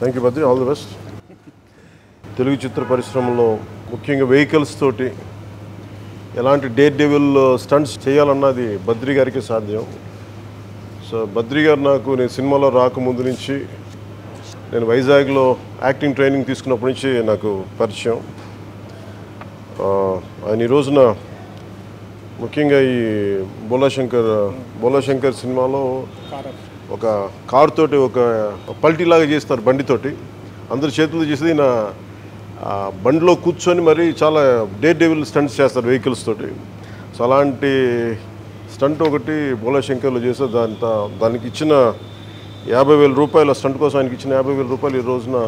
Thank you Badri, all the best. Telugu చిత్ర పరిశ్రమలో ముఖ్యంగా వెహికల్స్ తోటి ఎలాంటి డేర్ డెవిల్ స్టంట్స్ చేయాలన్నది బద్రి గారికి సాధ్యం. సో బద్రి గారు నాకు నేను సినిమాలో రాకముందు నుంచి, నేను వైజాగ్లో యాక్టింగ్ ట్రైనింగ్ తీసుకున్నప్పటి నుంచి నాకు పరిచయం. ఆయన ఈ రోజున ముఖ్యంగా ఈ బోలాశంకర్ సినిమాలో ఒక కారు తోటి ఒక పల్టీలాగా చేస్తారు, బండితోటి అందరు చేతులు చేసేది నా బండిలో కూర్చొని మరి చాలా డేర్ డెవిల్ స్టంట్స్ చేస్తారు వెహికల్స్ తోటి. సో అలాంటి స్టంట్ ఒకటి బోలాశంకర్లో చేస్తే దానికి ఇచ్చిన 50,000 రూపాయలు, స్టంట్ కోసం ఆయనకి ఇచ్చిన 50,000 రూపాయలు ఈ రోజున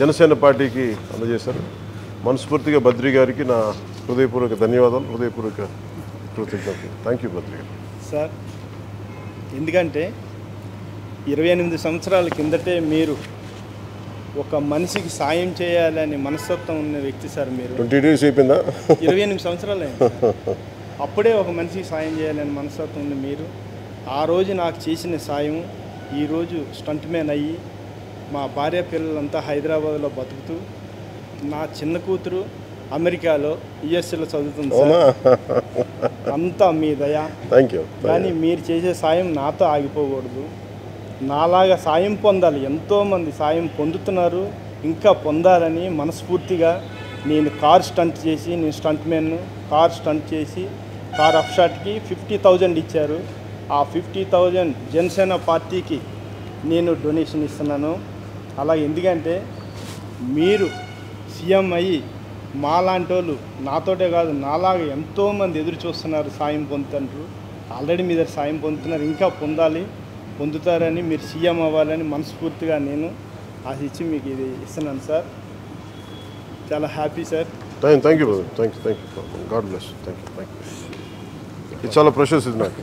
జనసేన పార్టీకి అందజేశారు. మనస్ఫూర్తిగా బద్రి గారికి నా హృదయపూర్వక ధన్యవాదాలు, హృదయపూర్వక కృతజ్ఞతలు. థ్యాంక్ యూ బద్రి గారు. సార్, ఎందుకంటే 28 సంవత్సరాల కిందటే మీరు ఒక మనిషికి సాయం చేయాలని మనస్తత్వం ఉన్న వ్యక్తి సార్. మీరు 20 days అయిపోయిందా? 28 సంవత్సరాలు అయింది. అప్పుడే ఒక మనిషికి సాయం చేయాలని మనస్తత్వం ఉంది మీరు. ఆ రోజు నాకు చేసిన సాయం ఈరోజు స్టంట్ మ్యాన్ అయ్యి మా భార్య పిల్లలంతా హైదరాబాద్లో బతుకుతూ, నా చిన్న కూతురు అమెరికాలో యుఎస్ఏలో చదువుతుంది సార్. అంతా మీ దయ. Thank you. కానీ మీరు చేసే సాయం నాతో ఆగిపోకూడదు. నాలాగా సాయం పొందాలి. ఎంతోమంది సాయం పొందుతున్నారు, ఇంకా పొందాలని మనస్ఫూర్తిగా నేను కార్ స్టంట్ చేసి, నేను స్టంట్ మ్యాన్ కార్ స్టంట్ చేసి కార్ అప్షాట్కి 50,000 ఇచ్చారు. ఆ 50,000 జనసేన పార్టీకి నేను డొనేషన్ ఇస్తున్నాను. అలాగే ఎందుకంటే మీరు సీఎం అయ్యి మాలాంటి వాళ్ళు, నాతోటే కాదు నాలాగా ఎంతోమంది ఎదురు చూస్తున్నారు, సాయం పొందుతుంటారు. ఆల్రెడీ మీ దగ్గర సాయం పొందుతున్నారు, ఇంకా పొందుతారని, మీరు సీఎం అవ్వాలని మనస్ఫూర్తిగా నేను ఆశించి మీకు ఇది ఇస్తున్నాను సార్. చాలా happy sir. Thank you brother. Thank you. God bless. Thank you. ఇది చాలా ప్రెషస్ ఇది నాకు.